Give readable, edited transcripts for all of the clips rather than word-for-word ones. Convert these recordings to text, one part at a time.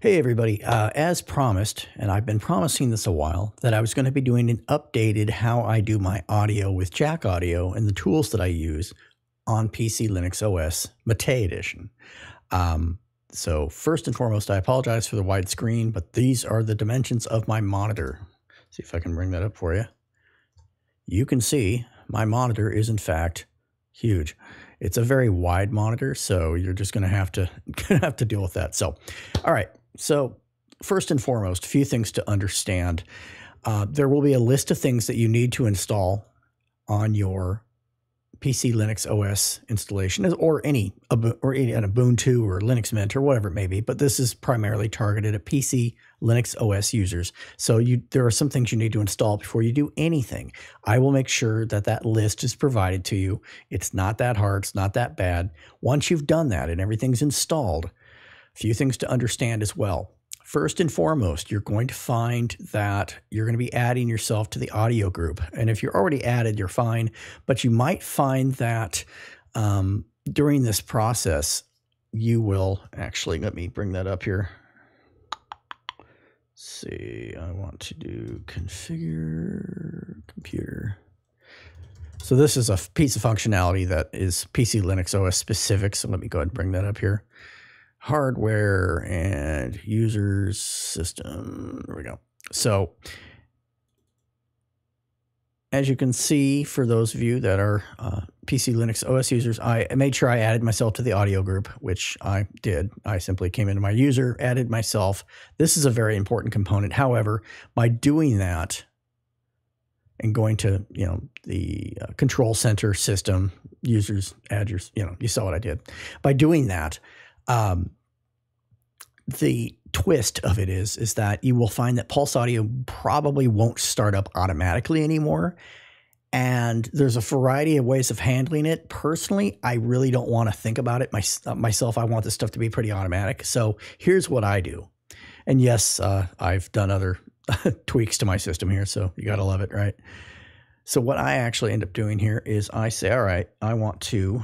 Hey everybody, as promised, and I've been promising this a while, that I was going to be doing an updated how I do my audio with Jack Audio and the tools that I use on PCLinuxOS Mate Edition. So first and foremost, I apologize for the wide screen, but these are the dimensions of my monitor. See if I can bring that up for you. You can see my monitor is in fact huge. It's a very wide monitor, so you're just going to have to deal with that. So, all right. So first and foremost, a few things to understand. There will be a list of things that you need to install on your PCLinuxOS installation, or any an Ubuntu or Linux Mint or whatever it may be. But this is primarily targeted at PCLinuxOS users. So there are some things you need to install before you do anything. I will make sure that that list is provided to you. It's not that hard. It's not that bad. Once you've done that and everything's installed, a few things to understand as well. First and foremost, you're going to find that you're going to be adding yourself to the audio group. And if you're already added, you're fine. But you might find that during this process, you will actually, let me bring that up here. Let's see, I want to do configure computer. So this is a piece of functionality that is PCLinuxOS specific. So let me go ahead and bring that up here. Hardware and users system. There we go. So as you can see, for those of you that are PCLinuxOS users, I made sure I added myself to the audio group, which I did. I simply came into my user, added myself. This is a very important component. However, by doing that and going to, the control center system, users, add your, you saw what I did. By doing that, the twist of it is that you will find that Pulse Audio probably won't start up automatically anymore. And there's a variety of ways of handling it. Personally, I really don't want to think about it myself. I want this stuff to be pretty automatic. So here's what I do. And yes, I've done other tweaks to my system here, so you got to love it, right? So what I actually end up doing here is I say, all right, I want to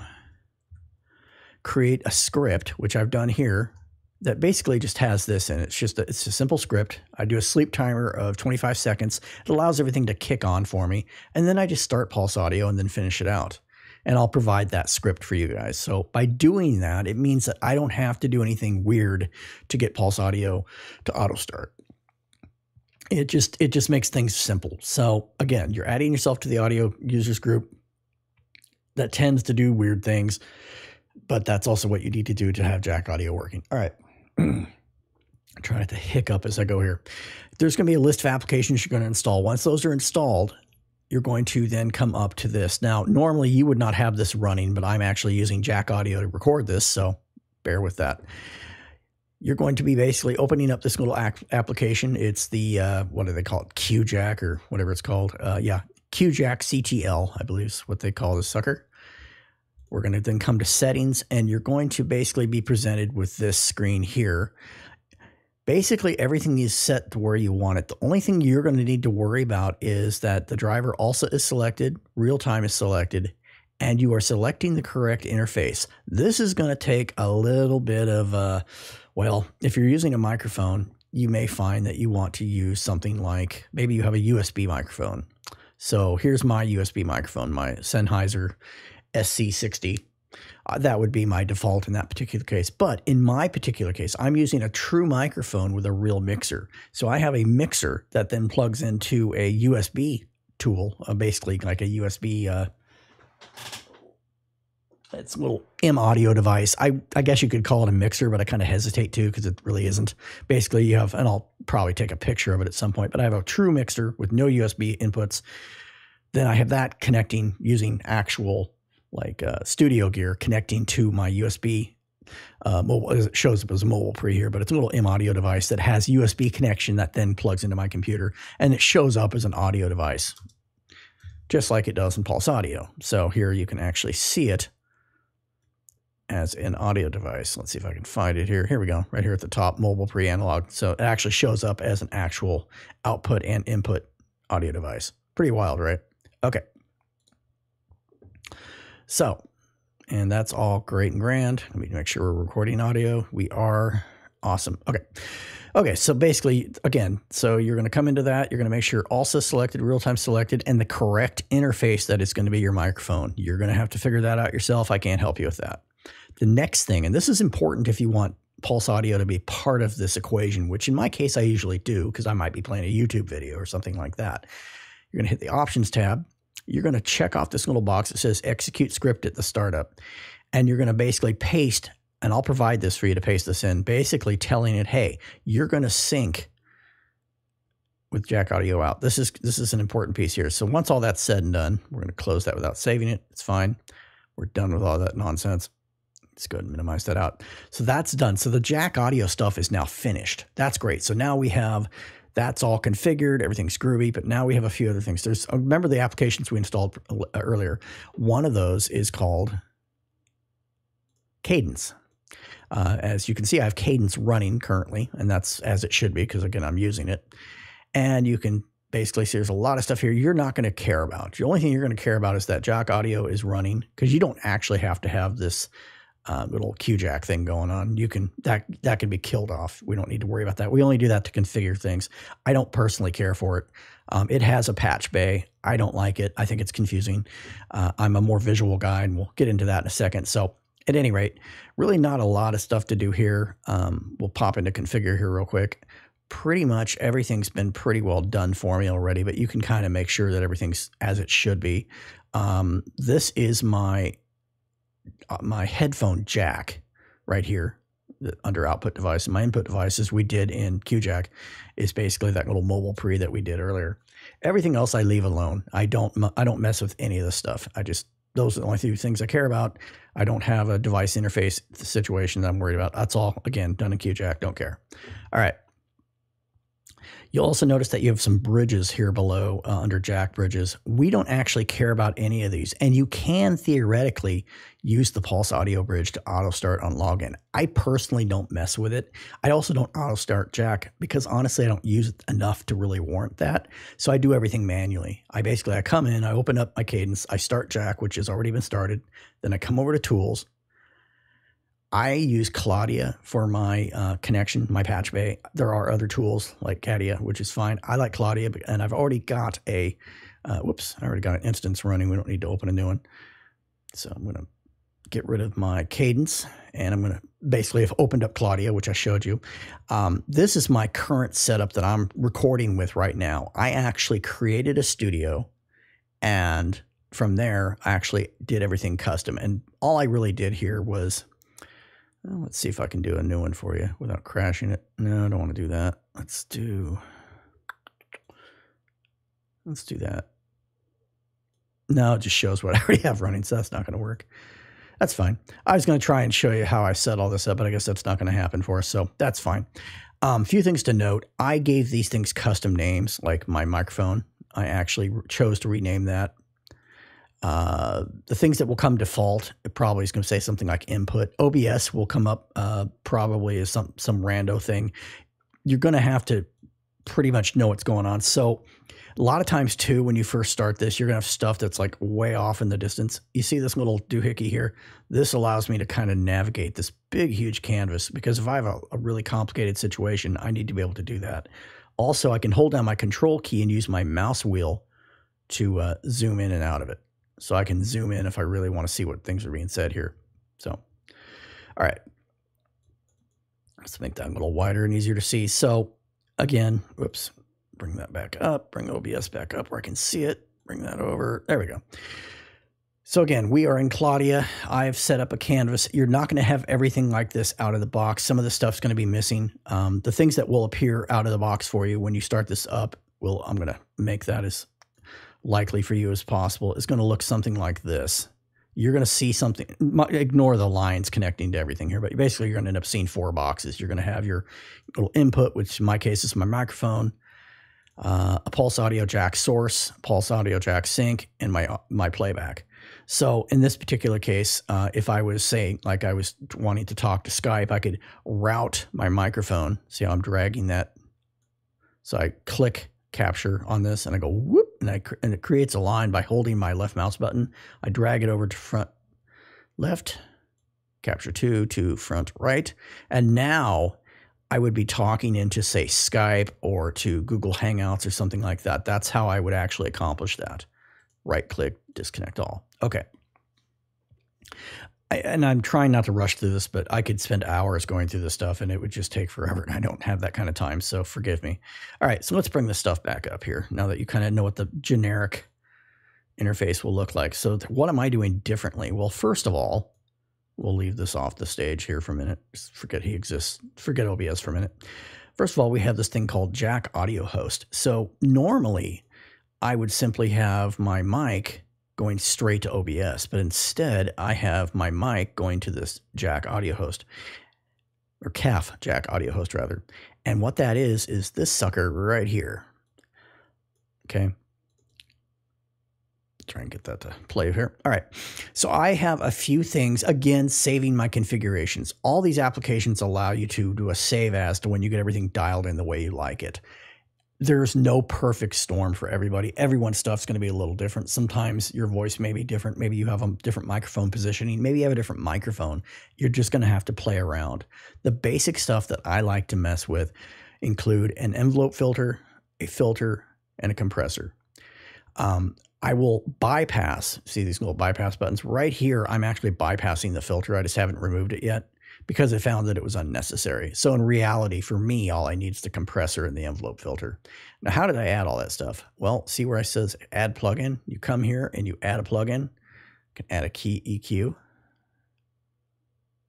create a script, which I've done here, that basically just has this in it. It's a simple script. I do a sleep timer of 25 seconds. It allows everything to kick on for me. And then I just start Pulse Audio and then finish it out. And I'll provide that script for you guys. So by doing that, it means that I don't have to do anything weird to get Pulse Audio to auto start. It just makes things simple. So again, you're adding yourself to the audio users group that tends to do weird things. But that's also what you need to do to have Jack Audio working. All right. I'm trying not to hiccup as I go here. There's going to be a list of applications you're going to install. Once those are installed, you're going to then come up to this. Now, normally you would not have this running, but I'm actually using Jack Audio to record this, so bear with that. You're going to be basically opening up this little application. It's the, what do they call it? QJack or whatever it's called. Yeah, qjackctl, I believe is what they call this sucker. We're going to then come to settings, and you're going to basically be presented with this screen here. Basically, everything is set to where you want it. The only thing you're going to need to worry about is that the driver Alsa is selected, real time is selected, and you are selecting the correct interface. This is going to take a little bit of, well, if you're using a microphone, you may find that you want to use something like, maybe you have a USB microphone. So here's my USB microphone, my Sennheiser SC60. That would be my default in that particular case. But in my particular case, I'm using a true microphone with a real mixer. So I have a mixer that then plugs into a USB tool, basically like a USB, it's a little M-audio device. I guess you could call it a mixer, but I kind of hesitate to because it really isn't. Basically, you have, and I'll probably take a picture of it at some point, but I have a true mixer with no USB inputs. Then I have that connecting using actual studio gear connecting to my USB mobile. It shows up as a MobilePre here, but it's a little M-audio device that has USB connection that then plugs into my computer, and it shows up as an audio device, just like it does in Pulse Audio. So here you can actually see it as an audio device. Let's see if I can find it here. Here we go, right here at the top, MobilePre analog. So it actually shows up as an actual output and input audio device. Pretty wild, right? Okay. So, and that's all great and grand. Let me make sure we're recording audio. We are Awesome. Okay. Okay, so basically, again, so you're going to come into that. You're going to make sure Alsa selected, real-time selected, and the correct interface that is going to be your microphone. You're going to have to figure that out yourself. I can't help you with that. The next thing, and this is important if you want Pulse Audio to be part of this equation, which in my case I usually do because I might be playing a YouTube video or something like that. You're going to hit the Options tab. You're going to check off this little box that says Execute Script at the startup, and you're going to basically paste. And I'll provide this for you to paste this in, basically telling it, hey, you're going to sync with jack audio out. This is an important piece here. So once all that's said and done, we're going to close that without saving it. It's fine. We're done with all that nonsense. Let's go ahead and minimize that out. So that's done. So the jack audio stuff is now finished. That's great. So now we have, that's all configured. Everything's groovy, but now we have a few other things. Remember the applications we installed earlier. One of those is called Cadence. As you can see, I have Cadence running currently, and that's as it should be because, again, I'm using it. And you can basically see there's a lot of stuff here you're not going to care about. The only thing you're going to care about is that jack audio is running because you don't actually have to have this little qjack thing going on. You can that can be killed off. We don't need to worry about that. We only do that to configure things. I don't personally care for it. It has a patch bay. I don't like it. I think it's confusing. I'm a more visual guy, and we'll get into that in a second. So at any rate, really not a lot of stuff to do here. We'll pop into configure here real quick. Pretty much everything's been pretty well done for me already, but you can kind of make sure that everything's as it should be. This is my headphone jack right here under output device. And my input devices we did in qjack is basically that little MobilePre that we did earlier. Everything else I leave alone. I don't mess with any of this stuff. Those are the only two things I care about. I don't have a device interface situation that I'm worried about. That's all, again, done in qjack. Don't care. All right. You'll also notice that you have some bridges here below under jack bridges. We don't actually care about any of these. And you can theoretically use the Pulse Audio bridge to auto start on login. I personally don't mess with it. I also don't auto start jack because honestly, I don't use it enough to really warrant that. So I do everything manually. I come in, I open up my Cadence, I start jack, which has already been started. Then I come over to tools. I use Claudia for my connection, my patch bay. There are other tools like Cadia, which is fine. I like Claudia, and I've already got I already got an instance running. We don't need to open a new one. So I'm going to get rid of my Cadence, and I'm going to basically have opened up Claudia, which I showed you. This is my current setup that I'm recording with right now. I actually created a studio, and from there, I actually did everything custom. And all I really did here was... Well, let's see if I can do a new one for you without crashing it. No, I don't want to do that. Let's do that. No, it just shows what I already have running, so that's not going to work. That's fine. I was going to try and show you how I set all this up, but I guess that's not going to happen for us, so that's fine. A few things to note. I gave these things custom names, like my microphone. I actually chose to rename that. The things that will come default, it probably is going to say something like input. OBS will come up probably as some rando thing. You're going to have to pretty much know what's going on. So a lot of times too, when you first start this, you're going to have stuff that's like way off in the distance. You see this little doohickey here? This allows me to kind of navigate this big, huge canvas because if I have a really complicated situation, I need to be able to do that. Also, I can hold down my control key and use my mouse wheel to zoom in and out of it. So I can zoom in if I really want to see what things are being said here. So, all right. Let's make that a little wider and easier to see. So again, whoops, bring that back up, bring OBS back up where I can see it, bring that over. There we go. So again, we are in Claudia. I've set up a canvas. You're not going to have everything like this out of the box. Some of the stuff's going to be missing. The things that will appear out of the box for you when you start this up, I'm going to make that as likely for you as possible. Is going to look something like this. You're going to see something, ignore the lines connecting to everything here, but basically you're going to end up seeing 4 boxes. You're going to have your little input, which in my case is my microphone, a pulse audio jack source, pulse audio jack sync, and my playback. So in this particular case, if I was saying, like I was wanting to talk to Skype, I could route my microphone. See how I'm dragging that? So I click capture on this and I go whoop, and it creates a line by holding my left mouse button. I drag it over to front left, capture to front right, and now I would be talking into, say, Skype or to Google Hangouts or something like that. That's how I would actually accomplish that. Right-click, disconnect all. Okay. And I'm trying not to rush through this, but I could spend hours going through this stuff and it would just take forever, and I don't have that kind of time, so forgive me. All right, so let's bring this stuff back up here now that you kind of know what the generic interface will look like. So what am I doing differently? Well, first of all, we'll leave this off the stage here for a minute. Just forget he exists. Forget OBS for a minute. First of all, we have this thing called Jack Audio Host. So normally I would simply have my mic going straight to OBS, but instead I have my mic going to this Jack Audio Host, or CAF Jack Audio Host rather. And what that is this sucker right here. Okay. Try and get that to play here. All right. So I have a few things, again, saving my configurations. All these applications allow you to do a save as to when you get everything dialed in the way you like it. There's no perfect storm for everybody. Everyone's stuff's going to be a little different. Sometimes your voice may be different. Maybe you have a different microphone positioning. Maybe you have a different microphone. You're just going to have to play around. The basic stuff that I like to mess with include an envelope filter, a filter, and a compressor. I will bypass, see these little bypass buttons right here. I'm actually bypassing the filter. I just haven't removed it yet because I found that it was unnecessary. So in reality, for me, all I need is the compressor and the envelope filter. Now, how did I add all that stuff? Well, see where it says add plugin? You come here and you add a plugin. You can add a key EQ.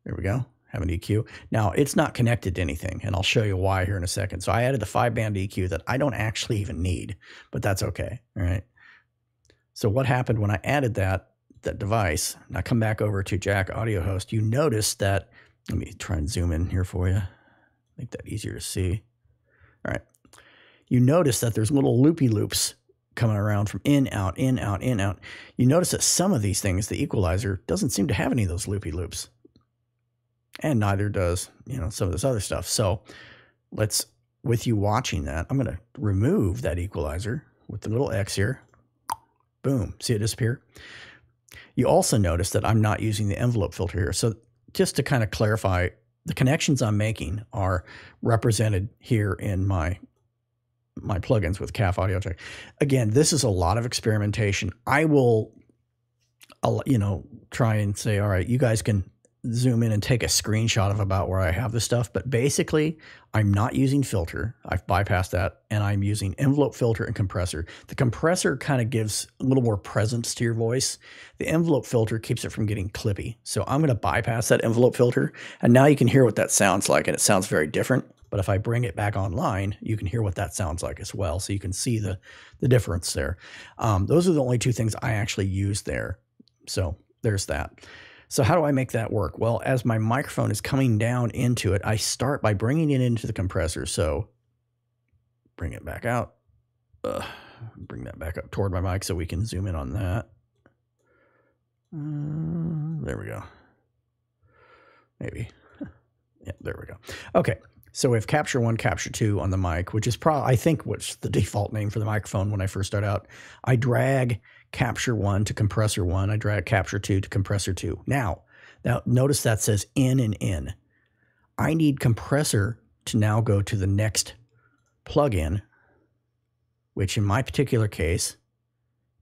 There we go. Have an EQ. Now, it's not connected to anything, and I'll show you why here in a second. So I added the 5-band EQ that I don't actually even need, but that's okay. All right. So what happened when I added that device, and I come back over to Jack Audio Host, you notice that, let me try and zoom in here for you, make that easier to see. All right. You notice that there's little loopy loops coming around from in, out, in, out, in, out. You notice that some of these things, the equalizer doesn't seem to have any of those loopy loops. And neither does, some of this other stuff. So with you watching that, I'm going to remove that equalizer with the little X here. Boom. See it disappear? You also notice that I'm not using the envelope filter here. So just to kind of clarify, the connections I'm making are represented here in my plugins with CAF audio-jack. Again, this is a lot of experimentation. I will, try and say, all right, you guys can zoom in and take a screenshot of about where I have this stuff. But basically, I'm not using filter. I've bypassed that, and I'm using envelope filter and compressor. The compressor kind of gives a little more presence to your voice. The envelope filter keeps it from getting clippy. So I'm going to bypass that envelope filter, and now you can hear what that sounds like, and it sounds very different. But if I bring it back online, you can hear what that sounds like as well. So you can see the difference there. Those are the only two things I actually use there. So there's that. So how do I make that work? Well, as my microphone is coming down into it, I start by bringing it into the compressor. So bring it back out. Bring that back up toward my mic so we can zoom in on that. There we go. Maybe. Yeah, there we go. Okay. So we have Capture 1, Capture 2 on the mic, which is probably, I think, what's the default name for the microphone when I first start out. I drag Capture 1 to Compressor 1. I drag Capture 2 to Compressor 2. Now notice that says in and in. I need Compressor to now go to the next plugin, which in my particular case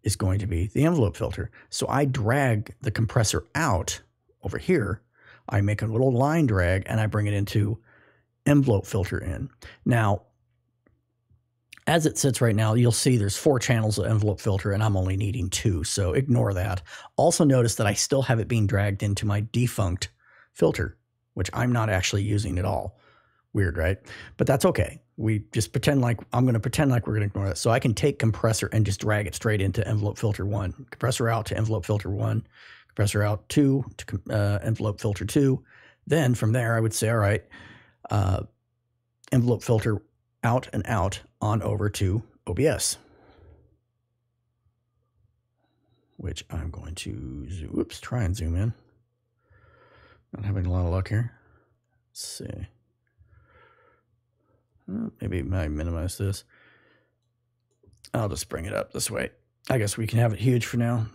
is going to be the envelope filter. So I drag the compressor out over here. I make a little line drag and I bring it into envelope filter in. Now, as it sits right now, you'll see there's 4 channels of envelope filter and I'm only needing 2, so ignore that. Also notice that I still have it being dragged into my defunct filter, which I'm not actually using at all. Weird, right? But that's okay. We just pretend like, I'm going to pretend like we're going to ignore that. So I can take compressor and just drag it straight into envelope filter 1, compressor out to envelope filter 1, compressor out 2 to envelope filter 2. Then from there, I would say, all right, envelope filter out and out on over to OBS, which I'm going to try and zoom in. Not having a lot of luck here. Let's see. Maybe I might minimize this. I'll just bring it up this way. I guess we can have it huge for now.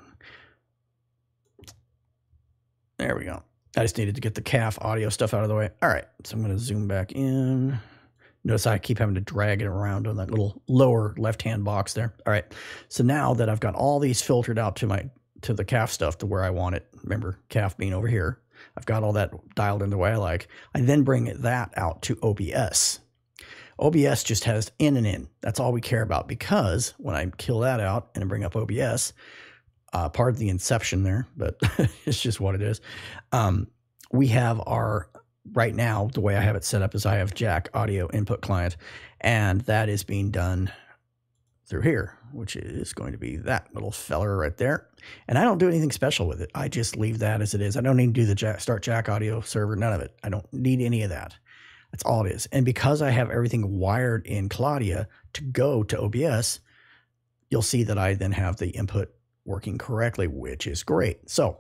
There we go. I just needed to get the calf audio stuff out of the way. All right, so I'm going to zoom back in. Notice I keep having to drag it around on that little lower left-hand box there. All right, so now that I've got all these filtered out to the calf stuff to where I want it, remember calf being over here, I've got all that dialed in the way I like. I then bring that out to OBS. OBS just has in and in. That's all we care about, because when I kill that out and I bring up OBS, pardon the inception there, but it's just what it is. We have our, right now, the way I have it set up is I have Jack audio input client, and that is being done through here, which is going to be that little feller right there. And I don't do anything special with it. I just leave that as it is. I don't need to do the start Jack audio server, none of it. I don't need any of that. That's all it is. And because I have everything wired in Claudia to go to OBS, you'll see that I then have the input working correctly, which is great. So,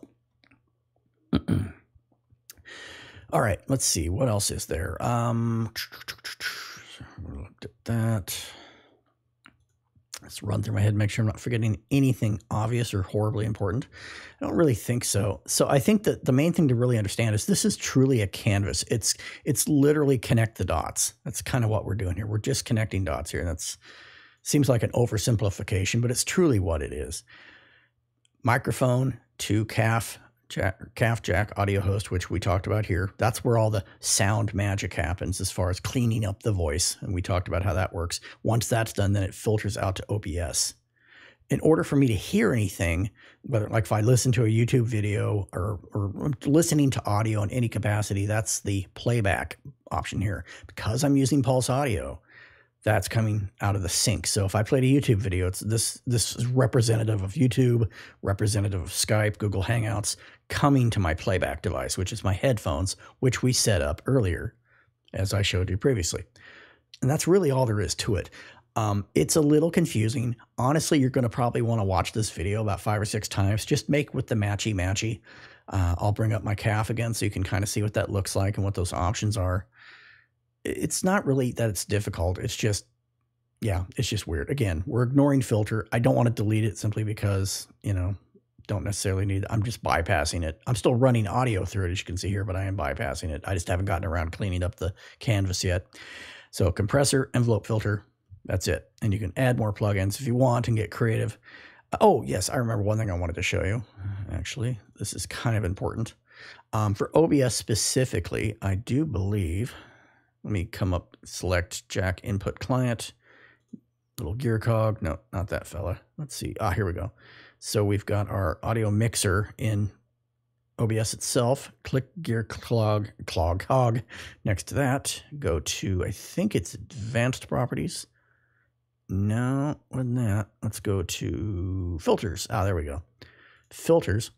all right, let's see. What else is there? Looked at that. Let's run through my head, make sure I'm not forgetting anything obvious or horribly important. I don't really think so. So I think that the main thing to really understand is this is truly a canvas. It's literally connect the dots. That's kind of what we're doing here. We're just connecting dots here. And that seems like an oversimplification, but it's truly what it is. Microphone to calf jack audio host, which we talked about here. That's where all the sound magic happens as far as cleaning up the voice. And we talked about how that works. Once that's done, then it filters out to OBS. In order for me to hear anything, whether like if I listen to a YouTube video or listening to audio in any capacity, that's the playback option here. Because I'm using Pulse Audio, that's coming out of the sync. So if I played a YouTube video, it's this is representative of YouTube, representative of Skype, Google Hangouts, coming to my playback device, which is my headphones, which we set up earlier, as I showed you previously. And that's really all there is to it. It's a little confusing. Honestly, you're going to probably want to watch this video about 5 or 6 times. Just make with the matchy. I'll bring up my calf again so you can kind of see what that looks like and what those options are. It's not really that it's difficult. It's just, yeah, it's just weird. Again, we're ignoring filter. I don't want to delete it simply because, you know, don't necessarily need it. I'm just bypassing it. I'm still running audio through it, as you can see here, but I am bypassing it. I just haven't gotten around cleaning up the canvas yet. So compressor, envelope filter, that's it. And you can add more plugins if you want and get creative. Oh, yes, I remember one thing I wanted to show you. Actually, this is kind of important. For OBS specifically, I do believe... Let me come up, select Jack input client, little gear cog. No, not that fella. Let's see. Ah, here we go. So we've got our audio mixer in OBS itself. Click gear cog next to that. Go to, I think it's advanced properties. No, wasn't that. Let's go to filters. Ah, there we go. Filters.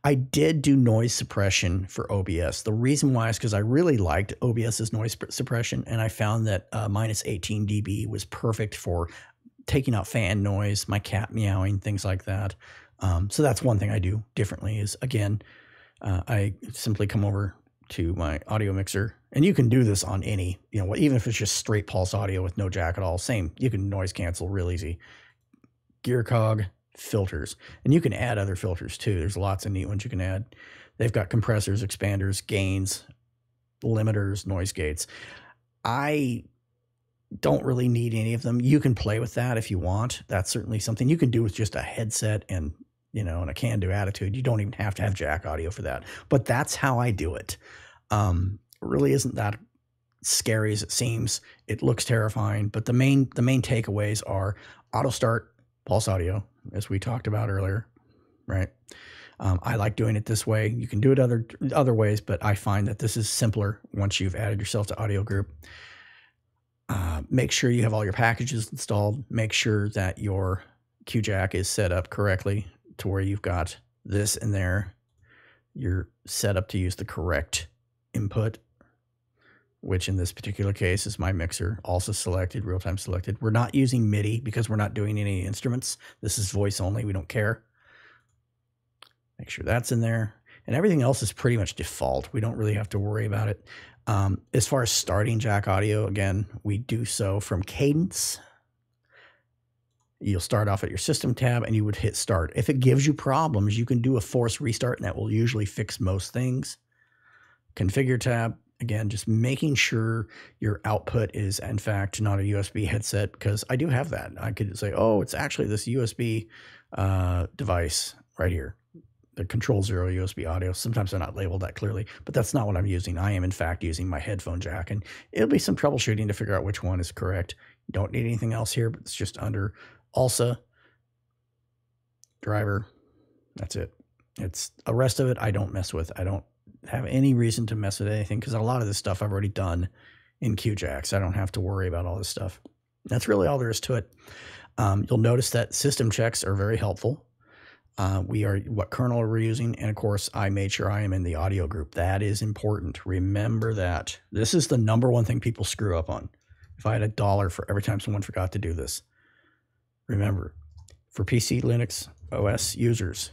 I did do noise suppression for OBS. The reason why is because I really liked OBS's noise suppression, and I found that minus 18 dB was perfect for taking out fan noise, my cat meowing, things like that. So that's one thing I do differently is, again, I simply come over to my audio mixer, and you can do this on any, you know, even if it's just straight pulse audio with no jack at all, same, you can noise cancel real easy. Gear cog, filters, and you can add other filters too. There's lots of neat ones you can add. They've got compressors, expanders, gains, limiters, noise gates. I don't really need any of them. You can play with that if you want. That's certainly something you can do with just a headset and, you know, and a can-do attitude. You don't even have to have jack audio for that, but that's how I do it. Really isn't that scary as it seems. It looks terrifying, but the main takeaways are auto start, pulse audio, as we talked about earlier, right? I like doing it this way. You can do it other ways, but I find that this is simpler once you've added yourself to Audio Group. Make sure you have all your packages installed. Make sure that your QJack is set up correctly to where you've got this in there. You're set up to use the correct input, which in this particular case is my mixer, also selected, real-time selected. We're not using MIDI because we're not doing any instruments. This is voice only. We don't care. Make sure that's in there. And everything else is pretty much default. We don't really have to worry about it. As far as starting jack audio, again, we do so from Cadence. You'll start off at your system tab and you would hit start. If it gives you problems, you can do a force restart and that will usually fix most things. Configure tab. Again, just making sure your output is, in fact, not a USB headset, because I do have that. I could say, oh, it's actually this USB device right here, the Control 0 USB audio. Sometimes they're not labeled that clearly, but that's not what I'm using. I am, in fact, using my headphone jack, and it'll be some troubleshooting to figure out which one is correct. You don't need anything else here, but it's just under Alsa, driver. That's it. It's the rest of it I don't mess with. I don't have any reason to mess with anything because a lot of this stuff I've already done in qjack, so I don't have to worry about all this stuff. That's really all there is to it. You'll notice that system checks are very helpful. What kernel are we using? And of course, I made sure I am in the audio group. That is important. Remember that. This is the #1 thing people screw up on. If I had $1 for every time someone forgot to do this, remember, for PCLinuxOS users,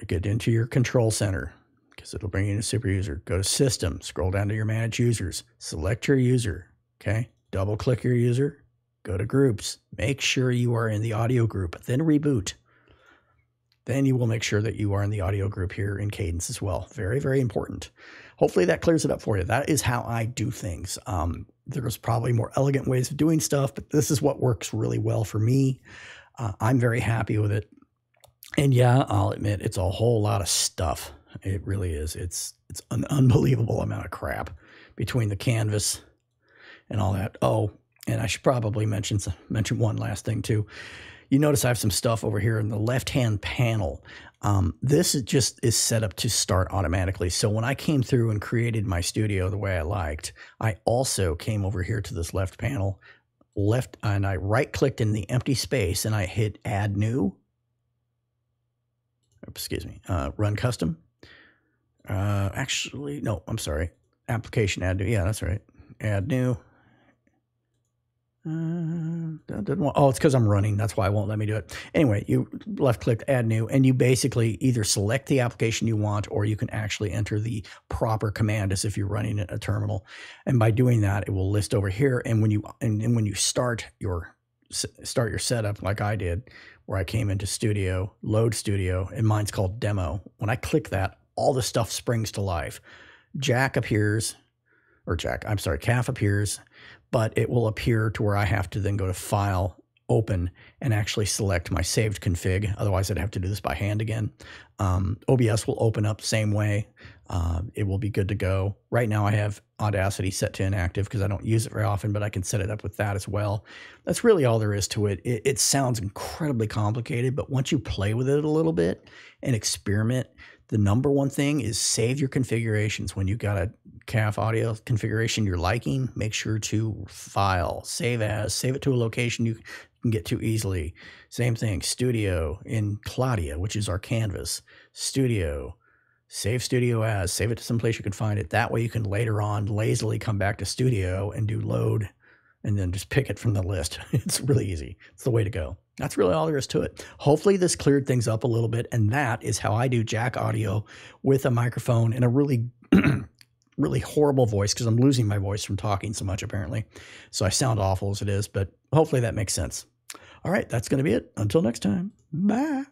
get into your control center because it'll bring you into super user. Go to system, scroll down to your manage users, select your user. Okay. Double click your user, go to groups, make sure you are in the audio group, then reboot. Then you will make sure that you are in the audio group here in Cadence as well. Very, very important. Hopefully that clears it up for you. That is how I do things. There's probably more elegant ways of doing stuff, but this is what works really well for me. I'm very happy with it. And yeah, I'll admit it's a whole lot of stuff. It really is. It's an unbelievable amount of crap between the canvas and all that. Oh, and I should probably mention one last thing too. You notice I have some stuff over here in the left-hand panel. This is set up to start automatically. So when I came through and created my studio the way I liked, I also came over here to this left panel, and I right-clicked in the empty space, and I hit Add New. Excuse me, Run Custom. Actually, no, I'm sorry. Application Add New. Yeah, that's right. Add New. Oh, it's because I'm running. That's why it won't let me do it. Anyway, you left-click Add New, and you basically either select the application you want, or you can actually enter the proper command as if you're running a terminal. And by doing that, it will list over here. And when you start your setup, like I did, where I came into Studio, Load Studio, and mine's called Demo. When I click that, all the stuff springs to life. Calf appears, but it will appear to where I have to then go to File, Open, and actually select my saved config. Otherwise, I'd have to do this by hand again. OBS will open up same way. It will be good to go. Right now, I have Audacity set to inactive because I don't use it very often, but I can set it up with that as well. That's really all there is to it. It sounds incredibly complicated, but once you play with it a little bit and experiment, the #1 thing is save your configurations. When you got a calf audio configuration you're liking, make sure to File, Save As, save it to a location you can get to easily. Same thing, Studio in Claudia, which is our canvas. Studio, save Studio As, save it to some place you can find it. That way you can later on lazily come back to Studio and do Load, and then just pick it from the list. It's really easy. It's the way to go. That's really all there is to it. Hopefully this cleared things up a little bit, and that is how I do jack audio with a microphone in a really, really horrible voice because I'm losing my voice from talking so much apparently. So I sound awful as it is, but hopefully that makes sense. All right, that's going to be it. Until next time, bye.